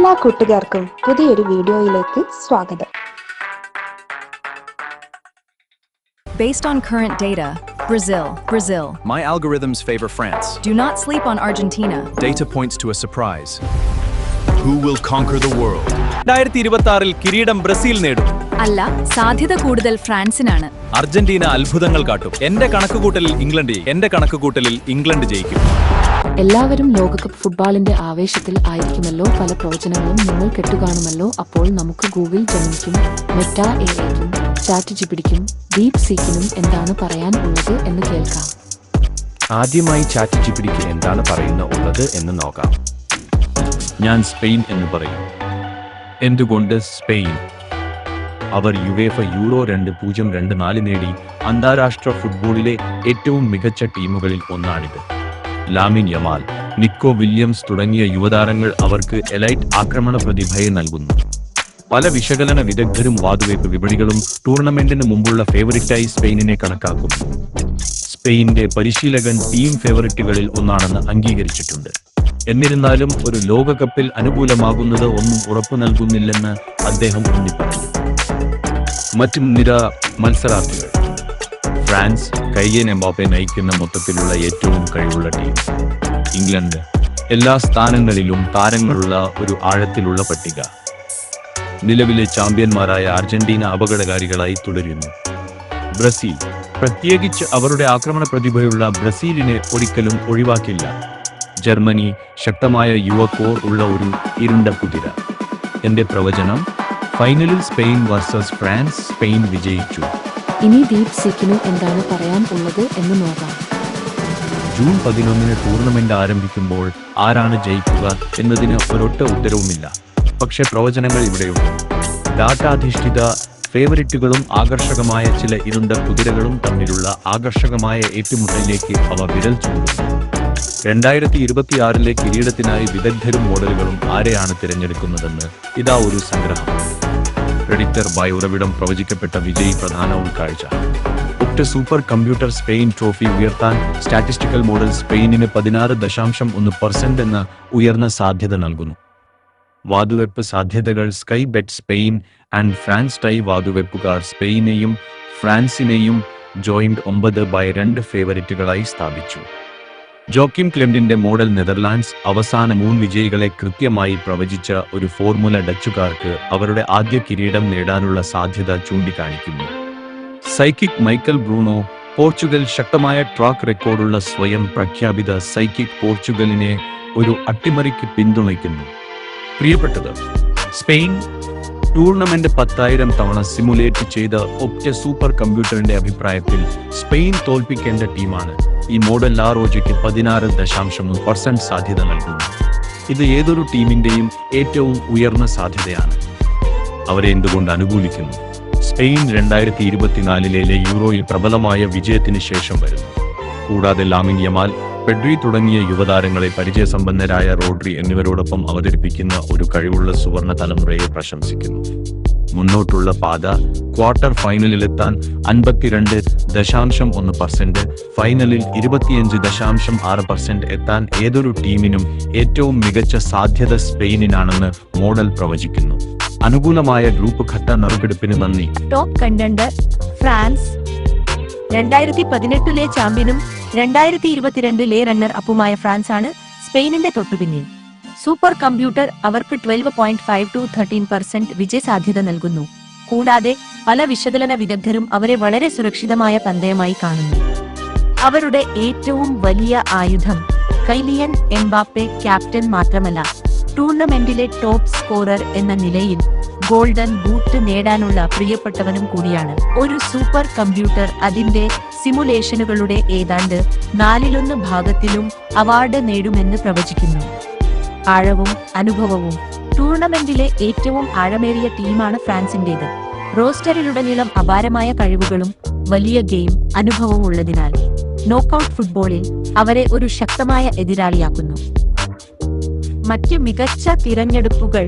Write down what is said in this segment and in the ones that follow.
എല്ലാ കൂട്ടുകാർക്കും പുതിയൊരു വീഡിയോയിലേക്ക് സ്വാഗതം. Based on current data, Brazil. My algorithms favor France. Do not sleep on Argentina. Data points to a surprise. Who will conquer the world? 2026 കിരീടം Brazil നേടും. അല്ല, സാധ്യത കൂടുതൽ ഫ്രാൻസിനാണ്. അർജന്റീന അത്ഭുതങ്ങൾ കാട്ടും. എന്റെ കണക്കുകൂട്ടലിൽ ഇംഗ്ലണ്ട് ജയിക്കും. എല്ലാവരും ലോകകപ്പ് ഫുട്ബോളിന്റെ ആവേശത്തിൽ ആയിരിക്കുമല്ലോ. പല പ്രവചനങ്ങളും നിങ്ങൾ കേട്ടുകാണുമല്ലോ. അപ്പോൾ നമുക്ക് ഗൂഗിൾ ജെമിനിക്കും മെറ്റ എഐക്കും ചാറ്റ് ജിപിടിക്കും ഡീപ് സീക്കിനും എന്താണ് പറയാൻ ഉള്ളത് എന്ന് കേൾക്കാം. ആദ്യമായി ചാറ്റ് ജിപിടിക്ക് എന്താണ് ഉള്ളത് എന്ന് നോക്കാം. ഞാൻ സ്പെയിൻ എന്ന് പറയും. എന്തുകൊണ്ട് സ്പെയിൻ? അവർ യുവേഫ യൂറോ 2024 നേടി അന്താരാഷ്ട്ര ഫുട്ബോളിലെ ഏറ്റവും മികച്ച ടീമുകളിൽ ഒന്നാണിത്. ലാമിൻ യമാൽ, നിക്കോ വില്യംസ് തുടങ്ങിയ യുവതാരങ്ങൾ അവർക്ക് എലൈറ്റ് ആക്രമണ പ്രതിഭയെ നൽകുന്നു. പല വിശകലന വിദഗ്ധരും വാതുവയ്പ് വിപണികളും ടൂർണമെന്റിന് മുമ്പുള്ള ഫേവറിറ്റായി സ്പെയിനിനെ കണക്കാക്കുന്നു. സ്പെയിന്റെ പരിശീലകൻ ടീം ഫേവറിറ്റുകളിൽ ഒന്നാണെന്ന് അംഗീകരിച്ചിട്ടുണ്ട്. എന്നിരുന്നാലും ഒരു ലോകകപ്പിൽ അനുകൂലമാകുന്നത് ഒന്നും ഉറപ്പു നൽകുന്നില്ലെന്ന് അദ്ദേഹം ഊന്നിപ്പറഞ്ഞു. മറ്റു നിര മത്സരാർത്ഥികൾ: ഫ്രാൻസ്, കൈലിയൻ എംബാപ്പെ നയിക്കുന്ന മൊത്തത്തിലുള്ള ഏറ്റവും കഴിവുള്ള ടീം. ഇംഗ്ലണ്ട്, എല്ലാ സ്ഥാനങ്ങളിലും താരങ്ങളുള്ള ഒരു ആഴത്തിലുള്ള പട്ടിക. നിലവിലെ ചാമ്പ്യന്മാരായ അർജന്റീന അപകടകാരികളായി തുടരുന്നു. ബ്രസീൽ, പ്രത്യേകിച്ച് അവരുടെ ആക്രമണ പ്രതിഭയുള്ള ബ്രസീലിനെ ഒരിക്കലും ഒഴിവാക്കില്ല. ജർമ്മനി, ശക്തമായ യുവ കോർ ഉള്ള ഒരു ഇരുണ്ട കുതിര. എന്റെ പ്രവചനം: ഫൈനലിൽ സ്പെയിൻ വേഴ്സസ് ഫ്രാൻസ്. സ്പെയിൻ വിജയിച്ചു. ഇനി ഡീപ് സീക്കിന് എന്താണ് പറയാൻ ഉള്ളത് എന്ന് നോക്കാം. ജൂൺ 11 ടൂർണമെന്റ് ആരംഭിക്കുമ്പോൾ ആരാണ് ജയിക്കുക എന്നതിന് ഒരൊറ്റ ഉത്തരവുമില്ല. പക്ഷേ പ്രവചനങ്ങൾ ഇവിടെയുണ്ട്. ഡാറ്റാധിഷ്ഠിത ഫേവറിറ്റുകളും ആകർഷകമായ ചില ഇരുണ്ട കുതിരകളും തമ്മിലുള്ള ആകർഷകമായ ഏറ്റുമുട്ടലിലേക്ക് അവ വിരൽ ചൂണ്ടുന്നു. 2026 കിരീടത്തിനായി വിദഗ്ധരും മോഡലുകളും ആരെയാണ് തിരഞ്ഞെടുക്കുന്നതെന്ന് ഇതാ ഒരു സംഗ്രഹം. പ്രെഡിക്ടർ ബൈ ഉറവിടം പ്രവചിക്കപ്പെട്ട വിജയി പ്രധാന ഉൾക്കാഴ്ച. ഒറ്റ സൂപ്പർ കമ്പ്യൂട്ടർ സ്പെയിൻ ട്രോഫി ഉയർത്താൻ സ്റ്റാറ്റിസ്റ്റിക്കൽ മോഡൽ സ്പെയിനിന് 16.1% എന്ന ഉയർന്ന സാധ്യത നൽകുന്നു. വാതുവെപ്പ് സാധ്യതകൾ: Sky Bet Spain and France tie. വാതുവെപ്പുകാർ സ്പെയിനെയും ഫ്രാൻസിനെയും ജോയിന്റ് 9/2 ഫേവറിറ്റുകളായി സ്ഥാപിച്ചു. ജോക്കിം ക്ലെംഡിന്റെ മോഡൽ നെതർലാൻഡ്സ് അവസാന 3 വിജയികളെ കൃത്യമായി പ്രവചിച്ച ഒരു ഫോർമുല ഡച്ചുകാർക്ക് അവരുടെ ആദ്യ കിരീടം നേടാനുള്ള സാധ്യത ചൂണ്ടിക്കാണിക്കുന്നു. സൈക്കിക് മൈക്കൽ ബ്രൂണോ, പോർച്ചുഗൽ ശക്തമായ ട്രാക്ക് റെക്കോർഡുള്ള സ്വയം പ്രഖ്യാപിത സൈക്കിക് പോർച്ചുഗലിനെ ഒരു അട്ടിമറിക്ക് പിന്തുണയ്ക്കുന്നു. പ്രിയപ്പെട്ടത്, സ്പെയിൻ ടൂർണമെന്റ് 10,000 തവണ സിമുലേറ്റ് ചെയ്ത ഒറ്റ സൂപ്പർ കമ്പ്യൂട്ടറിന്റെ അഭിപ്രായത്തിൽ സ്പെയിൻ തോൽപ്പിക്കേണ്ട ടീമാണ്. ഈ മോഡൽ ലാറോജയ്ക്ക് 16.1% സാധ്യത നൽകുന്നു. ഇത് ഏതൊരു ടീമിന്റെയും ഏറ്റവും ഉയർന്ന സാധ്യതയാണ്. അവരെ എന്തുകൊണ്ട് അനുകൂലിക്കുന്നു? സ്പെയിൻ 2024 യൂറോയിൽ പ്രബലമായ വിജയത്തിന് ശേഷം വരുന്നു. കൂടാതെ ലാമിൻ യമാൽ, പെഡ്രി തുടങ്ങിയ യുവതാരങ്ങളെ പരിചയസമ്പന്നരായ റോഡ്രി എന്നിവരോടൊപ്പം അവതരിപ്പിക്കുന്ന ഒരു കഴിവുള്ള സുവർണ തലമുറയെ പ്രശംസിക്കുന്നു. മുന്നോട്ടുള്ള പാത: ക്വാർട്ടർ ഫൈനലിലെത്താൻ 52.1%, ഫൈനലിൽ 25.6% എത്താൻ ഏതൊരു ടീമിനും ഏറ്റവും മികച്ച സാധ്യത സ്പെയിനിനാണെന്ന് മോഡൽ പ്രവചിക്കുന്നു. അനുകൂലമായ ഗ്രൂപ്പ് ഘട്ട നറുക്കെടുപ്പിന് നന്ദി. ടോപ്പ് കണ്ടൻഡർ ഫ്രാൻസ്, 2018 ചാമ്പ്യനും 2022 റണ്ണർ അപ്പുമായ ഫ്രാൻസ് ആണ് സ്പെയിനിന്റെ തൊട്ടുപിന്നിൽ. സൂപ്പർ കമ്പ്യൂട്ടർ അവർക്ക് 12.5-13% വിജയ സാധ്യത നൽകുന്നു. കൂടാതെ പല വിശകലന വിദഗ്ധരും അവരെ വളരെ സുരക്ഷിതമായ പന്തയമായി കാണുന്നു. അവരുടെ ഏറ്റവും വലിയ ആയുധം കൈലിയൻ എംബാപ്പെ ക്യാപ്റ്റൻ മാത്രമല്ല, ടൂർണമെന്റിലെ ടോപ്പ് സ്കോറർ എന്ന നിലയിൽ ഗോൾഡൻ ബൂട്ട് നേടാനുള്ള പ്രിയപ്പെട്ടവനും കൂടിയാണ്. ഒരു സൂപ്പർ കമ്പ്യൂട്ടർ അതിന്റെ സിമുലേഷനുകളുടെ ഏതാണ്ട് 4/1 ഭാഗത്തിലും അവാർഡ് നേടുമെന്ന് പ്രവചിക്കുന്നു. ആഴവും അനുഭവവും: ടൂർണമെന്റിലെ ഏറ്റവും ആഴമേറിയ ടീമാണ് ഫ്രാൻസിന്റേത്. റോസ്റ്ററിലുടനീളം അപാരമായ കഴിവുകളും വലിയ ഗെയിം അനുഭവവും ഉള്ളതിനാൽ നോക്കൌട്ട് ഫുട്ബോളിൽ അവരെ ഒരു ശക്തമായ എതിരാളിയാക്കുന്നു. മറ്റ് മികച്ച തിരഞ്ഞെടുപ്പുകൾ: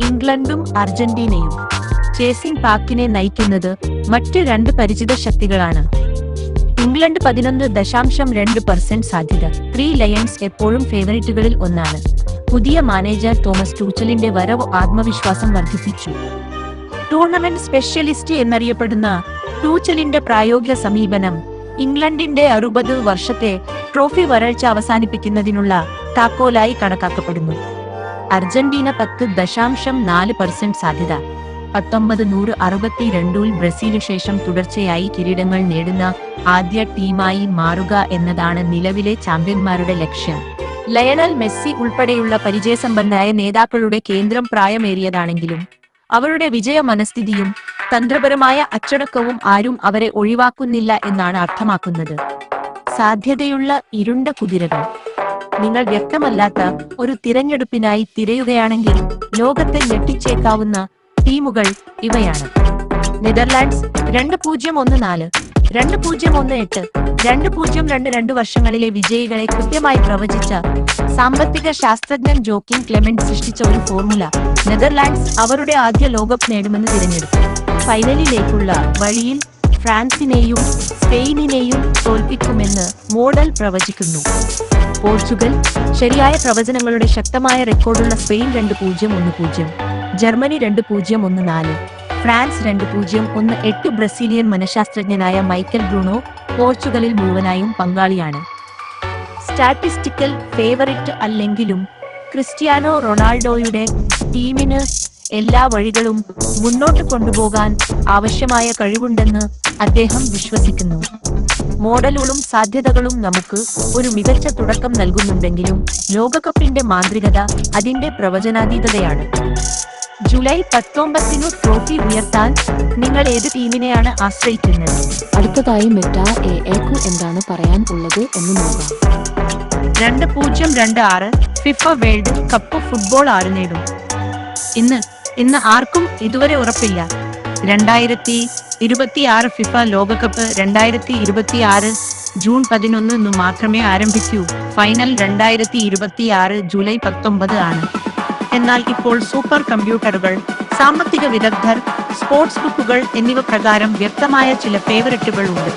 ഇംഗ്ലണ്ടും അർജന്റീനയും. ചേസിംഗ് പാക്കിനെ നയിക്കുന്നത് മറ്റ് 2 പരിചിത ശക്തികളാണ്. ഇംഗ്ലണ്ട് 11.2% സാധ്യത. 3 ലയൺസ് എപ്പോഴും ഫേവറിറ്റുകളിൽ ഒന്നാണ്. പുതിയ മാനേജർ തോമസ് ടൂച്ചലിന്റെ വരവ് ആത്മവിശ്വാസം വർദ്ധിപ്പിച്ചു. ടൂർണമെന്റ് സ്പെഷ്യലിസ്റ്റ് എന്നറിയപ്പെടുന്ന ടൂച്ചലിന്റെ പ്രായോഗിക സമീപനം ഇംഗ്ലണ്ടിന്റെ 60 വർഷത്തെ ട്രോഫി വരൾച്ച അവസാനിപ്പിക്കുന്നതിനുള്ള താക്കോലായി കണക്കാക്കപ്പെടുന്നു. അർജന്റീന 10.4% സാധ്യത. 1962 ബ്രസീലിന് ശേഷം തുടർച്ചയായി കിരീടങ്ങൾ നേടുന്ന ആദ്യ ടീമായി മാറുക എന്നതാണ് നിലവിലെ ചാമ്പ്യന്മാരുടെ ലക്ഷ്യം. ലയണൽ മെസ്സി ഉൾപ്പെടെയുള്ള പരിചയസമ്പന്നരായ നേതാക്കളുടെ കേന്ദ്രം പ്രായമേറിയതാണെങ്കിലും അവരുടെ വിജയ മനസ്ഥിതിയും തന്ത്രപരമായ അച്ചടക്കവും ആരും അവരെ ഒഴിവാക്കുന്നില്ല എന്നാണ് അർത്ഥമാക്കുന്നത്. സാധ്യതയുള്ള ഇരുണ്ട കുതിരകൾ. നിങ്ങൾ വ്യക്തമല്ലാത്ത ഒരു തിരഞ്ഞെടുപ്പിനായി തിരയുകയാണെങ്കിൽ ലോകത്തെ ഞെട്ടിച്ചേക്കാവുന്ന ടീമുകൾ ഇവയാണ്. നെതർലാൻഡ്സ് 2014, 2018, 2022 വർഷങ്ങളിലെ വിജയികളെ കൃത്യമായി പ്രവചിച്ച സാമ്പത്തിക ശാസ്ത്രജ്ഞൻ ജോക്കിം ക്ലെമന്റ് സൃഷ്ടിച്ച ഒരു ഫോർമുല നെതർലാൻഡ്സ് അവരുടെ ആദ്യ ലോകകപ്പ് നേടുമെന്ന് തിരഞ്ഞെടുത്തു. ഫൈനലിലേക്കുള്ള വഴിയിൽ ഫ്രാൻസിനെയും സ്പെയിനിനെയും തോൽപ്പിക്കുമെന്ന് മോഡൽ പ്രവചിക്കുന്നു. പോർച്ചുഗൽ ശരിയായ പ്രവചനങ്ങളുടെ ശക്തമായ റെക്കോർഡുള്ള സ്പെയിൻ 2-0, 1-0, ജർമ്മനി 2-0, 1-4, ഫ്രാൻസ് 2-0, 1-8. ബ്രസീലിയൻ മനഃശാസ്ത്രജ്ഞനായ മൈക്കൽ ബ്രൂണോ പോർച്ചുഗലിൽ മുഴുവനായും പങ്കാളിയാണ്. സ്റ്റാറ്റിസ്റ്റിക്കൽ ഫേവറിറ്റ് അല്ലെങ്കിലും ക്രിസ്ത്യാനോ റൊണാൾഡോയുടെ ടീമിന് എല്ലാ വഴികളും മുന്നോട്ട് കൊണ്ടുപോകാൻ ആവശ്യമായ കഴിവുണ്ടെന്ന് അദ്ദേഹം വിശ്വസിക്കുന്നു. മോഡലുകളും സാധ്യതകളും നമുക്ക് ഒരു മികച്ച തുടക്കം നൽകുന്നുണ്ടെങ്കിലും ലോകകപ്പിന്റെ മാന്ത്രികത അതിന്റെ പ്രവചനാതീതതയാണ്. ജൂലൈ 19 ട്രോഫി ഉയർത്താൻ നിങ്ങൾ ഏത് ടീമിനെയാണ് ആശ്രയിക്കുന്നത്? അടുത്തതായി മെറ്റാ എഐക്കു എന്താണ് പറയാൻ ഉള്ളത് എന്ന് നോക്കാം. 2026 ഫിഫ വേൾഡ് കപ്പ് ഫുട്ബോൾ ആര് നേടും? ഇന്ന് ആർക്കും ഇതുവരെ ഉറപ്പില്ല. 2026 ഫിഫ ലോകകപ്പ് 2026 ജൂൺ 11 മാത്രമേ ആരംഭിക്കൂ. ഫൈനൽ 2026 ജൂലൈ 19 ആണ്. എന്നാൽ ഇപ്പോൾ സൂപ്പർ കമ്പ്യൂട്ടറുകൾ, സാമ്പത്തിക വിദഗ്ധർ, സ്പോർട്സ് ബുക്കുകൾ എന്നിവ പ്രകാരം വ്യക്തമായ ചില ഫേവറിറ്റുകൾ ഉണ്ട്.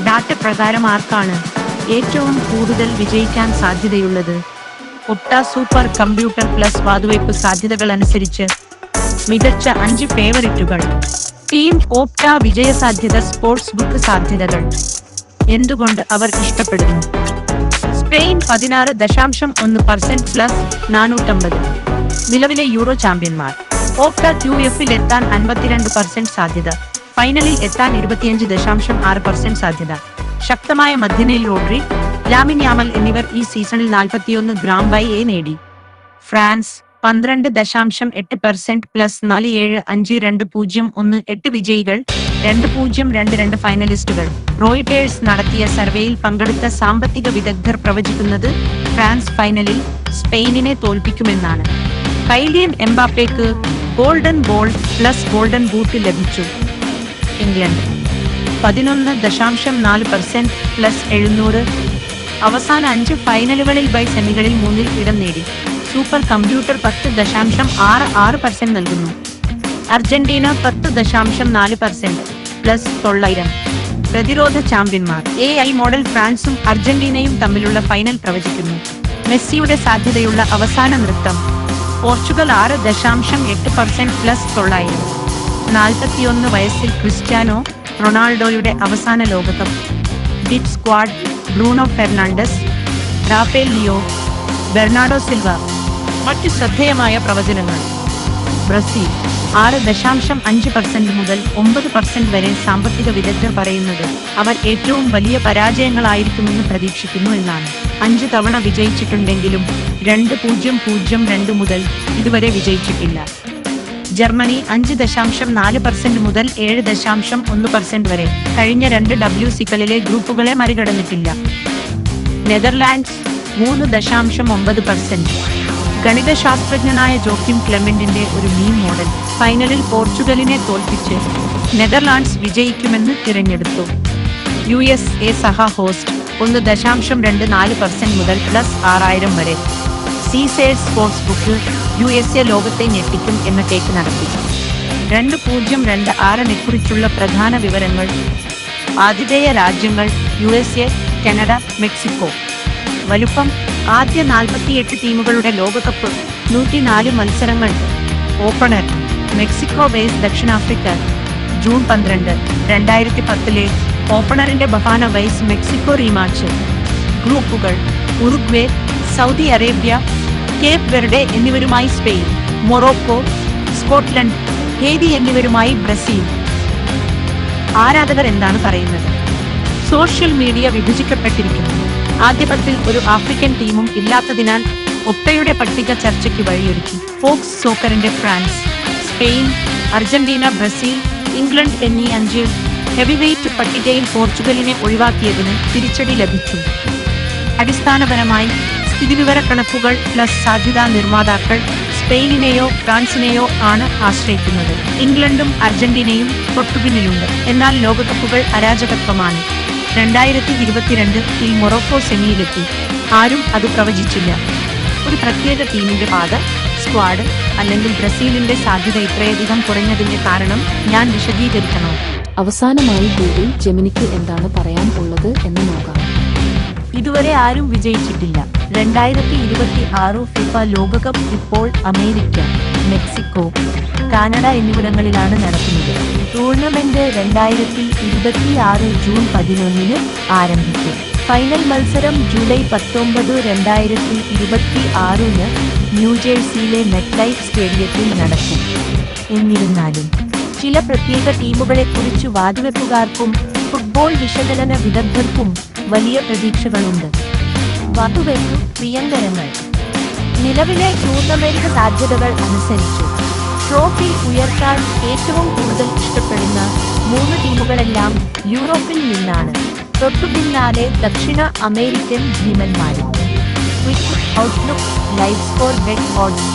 ഡാറ്റ പ്രകാരം ആർക്കാണ് ഏറ്റവും കൂടുതൽ വിജയിക്കാൻ സാധ്യതയുള്ളത്? ഒപ്റ്റ സൂപ്പർ കമ്പ്യൂട്ടർ പ്ലസ് വാതുവയ്പ് സാധ്യതകൾ അനുസരിച്ച് മികച്ച 5 ഫേവറിറ്റുകൾ. ടീം ഓപ്റ്റ വിജയസാധ്യത. സ്പോർട്സ് ബുക്ക് സാധ്യതകൾ. എന്തുകൊണ്ട് അവർ ഇഷ്ടപ്പെടുന്നു? Spain 16.1% plus 450. നിലവിലെ യൂറോ ചാമ്പ്യന്മാർ. ഓപ്റ്റ QF-ൽ എത്താൻ 52% സാധ്യത. ഫൈനലിൽ എത്താൻ 25.6% സാധ്യത. ശക്തമായ മധ്യനിൽ റോഡ്രി, ലാമിൻ യാമൽ എന്നിവർ ഈ സീസണിൽ 41 ഗ്രാം/A നേടി. ഫ്രാൻസ് 12.8% പ്ലസ് 47.52018 വിജയികൾ. 2022 ഫൈനലിസ്റ്റുകൾ. റോയിട്ടേഴ്സ് നടത്തിയ സർവേയിൽ പങ്കെടുത്ത സാമ്പത്തിക വിദഗ്ധർ പ്രവചിക്കുന്നത് ഫ്രാൻസ് ഫൈനലിൽ സ്പെയിനിനെ തോൽപ്പിക്കുമെന്നാണ്. കൈലിയൻ എംബാപ്പയ്ക്ക് golden ball plus golden boot ലഭിച്ചു. England 11.4% plus 700. അവസാന 5 ഫൈനലുകളിൽ സെമികളിൽ 3 ഇടം നേടി. സൂപ്പർ കമ്പ്യൂട്ടർ 10.66% നൽകുന്നു. Argentina 10.4% plus 900. പ്രതിരോധ ചാമ്പ്യന്മാർ. AI മോഡൽ ഫ്രാൻസും അർജന്റീനയും തമ്മിലുള്ള ഫൈനൽ പ്രവചിക്കുന്നു. മെസ്സിയുടെ സാധ്യതയുള്ള അവസാന നൃത്തം. Portugal 6.8% plus 900. 41 വയസ്സിൽ ക്രിസ്ത്യാനോ റൊണാൾഡോയുടെ അവസാന ലോകകപ്പ്. ഡിറ്റ് squad. Bruno Fernandes, Rafael Leão, Bernardo Silva. മറ്റു ശ്രദ്ധേയമായ പ്രവചനങ്ങൾ. ബ്രസീൽ 6.5% മുതൽ 9% വരെ സാമ്പത്തിക വിദഗ്ധർ പറയുന്നത് അവർ ഏറ്റവും വലിയ പരാജയങ്ങളായിരിക്കുമെന്ന് പ്രതീക്ഷിക്കുന്നു എന്നാണ്. 5 തവണ വിജയിച്ചിട്ടുണ്ടെങ്കിലും 2002 മുതൽ ഇതുവരെ വിജയിച്ചിട്ടില്ല. ജർമ്മനി 5.4% മുതൽ 7.1% വരെ കഴിഞ്ഞ 2 WCകളിലെ ഗ്രൂപ്പുകളെ മറികടന്നിട്ടില്ല. നെതർലാൻഡ്സ് 3.9%. ഗണിതശാസ്ത്രജ്ഞനായ ജോക്കിം ക്ലെമന്റിന്റെ ഒരു മീം മോഡൽ ഫൈനലിൽ പോർച്ചുഗലിനെ തോൽപ്പിച്ച് നെതർലാൻഡ്സ് വിജയിക്കുമെന്ന് തിരഞ്ഞെടുത്തു. USA സഹ ഹോസ്റ്റ് 1.24% മുതൽ പ്ലസ് 6000 വരെ. സീസേഴ്സ് സ്പോർട്സ് ബുക്ക് USA ലോകത്തെ ഞെട്ടിക്കും എന്ന ടേക്ക് നടത്തി. 2026 കുറിച്ചുള്ള പ്രധാന വിവരങ്ങൾ. ആതിഥേയ രാജ്യങ്ങൾ USA, കാനഡ, മെക്സിക്കോ. വലുപ്പം ആദ്യ 48 ടീമുകളുടെ ലോകകപ്പ് 104 മത്സരങ്ങൾ. ഓപ്പണർ മെക്സിക്കോ വേസ് ദക്ഷിണാഫ്രിക്ക. ജൂൺ 12, 2010 ഓപ്പണറിന്റെ ബഫാന വൈസ് മെക്സിക്കോ റീമാച്ച്. ഗ്രൂപ്പുകൾ Uruguay, Saudi Arabia, Cape Verde എന്നിവരുമായി സ്പെയിൻ, മൊറോക്കോ, സ്കോട്ട്ലൻഡ്, ഹേതി എന്നിവരുമായി ബ്രസീൽ. ആരാധകർ എന്താണ് പറയുന്നത്? സോഷ്യൽ മീഡിയ വിഭജിക്കപ്പെട്ടിരിക്കുന്നു. ആദ്യ പത്തിൽ ഒരു ആഫ്രിക്കൻ ടീമും ഇല്ലാത്തതിനാൽ ഒപ്റ്റയുടെ പട്ടിക ചർച്ചയ്ക്ക് വഴിയൊരുക്കി. ഫോക്സ് സോക്കറിന്റെ France, Spain, Argentina, Brazil, England എന്നീ 5 ഹെവിവെയ്റ്റ് പട്ടികയിൽ പോർച്ചുഗലിനെ ഒഴിവാക്കിയതിന് തിരിച്ചടി ലഭിച്ചു. അടിസ്ഥാനപരമായി സ്ഥിതിവിവരക്കണക്കുകൾ പ്ലസ് സാധ്യതാ നിർമ്മാതാക്കൾ സ്പെയിനിനെയോ ഫ്രാൻസിനെയോ ആണ് ആശ്രയിക്കുന്നത്. ഇംഗ്ലണ്ടും അർജന്റീനയും തൊട്ടുപിന്നിലുണ്ട്. എന്നാൽ ലോകകപ്പുകൾ അരാജകത്വമാണ്. 2022 മൊറോക്കോ സെമിയിലെത്തി. ആരും അത് പ്രവചിച്ചില്ല. ഒരു പ്രത്യേക ടീമിന്റെ പാത, സ്ക്വാഡ് അല്ലെങ്കിൽ ബ്രസീലിന്റെ സാധ്യത ഇത്രയധികം കുറഞ്ഞതിന്റെ കാരണം ഞാൻ വിശദീകരിക്കണോ? അവസാനമായി ഗൂഗിൾ ജെമിനിക്ക് എന്താണ് പറയാൻ ഉള്ളത് എന്ന് നോക്കാം. ഇതുവരെ ആരും വിജയിച്ചിട്ടില്ല. 2026 ഫിഫ ലോകകപ്പ് ഇപ്പോൾ അമേരിക്ക, മെക്സിക്കോ, കാനഡ എന്നിവിടങ്ങളിലാണ് നടക്കുന്നത്. ടൂർണമെന്റ് 2026 ജൂൺ 11 ആരംഭിക്കും. ഫൈനൽ മത്സരം ജൂലൈ 19, 2026 ന്യൂജേഴ്സിയിലെ മെറ്റ്ലൈഫ് സ്റ്റേഡിയത്തിൽ നടക്കും. എന്നിരുന്നാലും ചില പ്രത്യേക ടീമുകളെക്കുറിച്ച് വാതുവെപ്പുകാർക്കും ഫുട്ബോൾ വിശകലന വിദഗ്ധർക്കും വലിയ പ്രതീക്ഷകളുണ്ട്. വാതുവെപ്പു പ്രിയങ്കരങ്ങൾ. നിലവിലെ ടൂർണമെന്റ് സാധ്യതകൾ അനുസരിച്ച് ട്രോഫി ഉയർത്താൻ ഏറ്റവും കൂടുതൽ ഇഷ്ടപ്പെടുന്ന 3 ടീമുകളെല്ലാം യൂറോപ്പിൽ നിന്നാണ്. തൊട്ടുപിന്നാലെ ദക്ഷിണ അമേരിക്കൻ ഭീമന്മാരും. Outlook live score bet odds.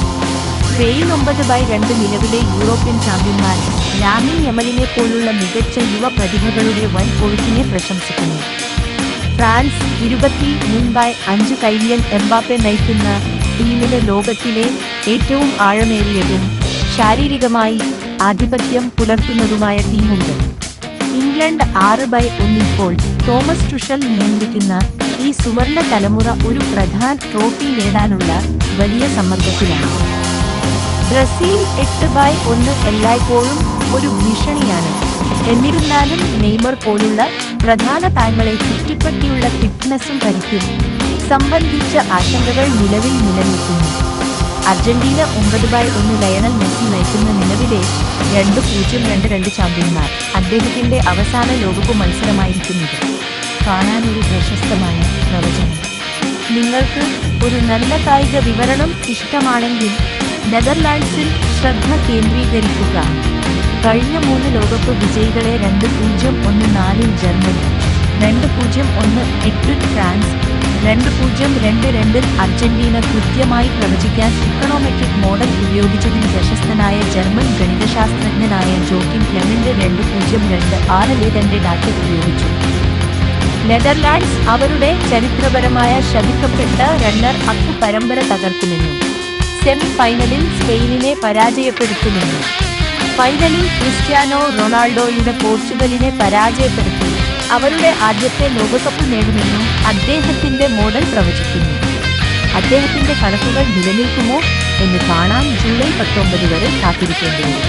Spain 9/2 നിലവിലെ യൂറോപ്യൻ ചാമ്പ്യന്മാർ ലാമിൻ യമലിനെ പോലുള്ള മികച്ച യുവ പ്രതിഭകളുടെ വൻ ഒഴുക്കിനെ പ്രശംസിക്കുന്നു. ഫ്രാൻസ് 23/5 കൈലിയൻ എംബാപ്പെ നയിക്കുന്ന ടീമിലെ ലോകത്തിലെ ഏറ്റവും ആഴമേറിയതും ശാരീരികമായി ആധിപത്യം പുലർത്തുന്നതുമായ ടീമുണ്ട്. ഇംഗ്ലണ്ട് 6/1 ഇപ്പോൾ തോമസ് ടുഷൽ നിയന്ത്രിക്കുന്ന ഈ സുവർണ തലമുറ ഒരു പ്രധാന ട്രോഫി നേടാനുള്ള വലിയ സമ്മർദ്ദത്തിലാണ്. ബ്രസീൽ 8/1 എല്ലായ്പ്പോഴും ഒരു ഭീഷണിയാണ്. എന്നിരുന്നാലും നെയ്മർ പോലുള്ള പ്രധാന താരങ്ങളെ ചുറ്റിപ്പറ്റിയുള്ള ഫിറ്റ്നസും പരിക്കും സംബന്ധിച്ച ആശങ്കകൾ നിലവിൽ നിലനിൽക്കുന്നു. അർജന്റീന 9/1 ലയണൽ മെസ്സി നയിക്കുന്ന നിലവിലെ 2-0-2 ചാമ്പ്യന്മാർ. അദ്ദേഹത്തിന്റെ അവസാന ലോകകപ്പ് മത്സരമായിരിക്കുന്നത് കാണാനൊരു പ്രശസ്തമായ പ്രവചനം. നിങ്ങൾക്ക് ഒരു നല്ല കായിക വിവരണം ഇഷ്ടമാണെങ്കിൽ നെതർലാൻഡ്സിൽ ശ്രദ്ധ കേന്ദ്രീകരിക്കുക. കഴിഞ്ഞ 3 ലോകകപ്പ് വിജയികളെ 2-0-1-4 ജർമ്മനി, 2-0-1-8 ഫ്രാൻസ്, 2-0-2-2 അർജന്റീന കൃത്യമായി പ്രവചിക്കാൻ ഇക്കണോമെട്രിക് മോഡൽ ഉപയോഗിച്ചതിന് പ്രശസ്തനായ ജർമ്മൻ ഗണിതശാസ്ത്രജ്ഞനായ ജോക്കിം ക്ലെമന്റ് 2-0-2-6 ഡാറ്റ ഉപയോഗിച്ചു. നെതർലാൻഡ്സ് അവരുടെ ചരിത്രപരമായ ശപിക്കപ്പെട്ട റണ്ണർ അപ്പ് പരമ്പര തകർക്കുമെന്നും സെമി ഫൈനലിൽ സ്പെയിനിനെ പരാജയപ്പെടുത്തുമെന്നും ഫൈനലിൽ ക്രിസ്ത്യാനോ റൊണാൾഡോയുടെ പോർച്ചുഗലിനെ പരാജയപ്പെടുത്തി അവരുടെ ആദ്യത്തെ ലോകകപ്പ് നേടുമെന്നും അദ്ദേഹത്തിന്റെ മോഡൽ പ്രവചിക്കുന്നു. അദ്ദേഹത്തിന്റെ കണക്കുകൾ നിലനിൽക്കുമോ എന്ന് കാണാൻ ജൂലൈ 19 വരെ കാത്തിരിക്കേണ്ടിവരും.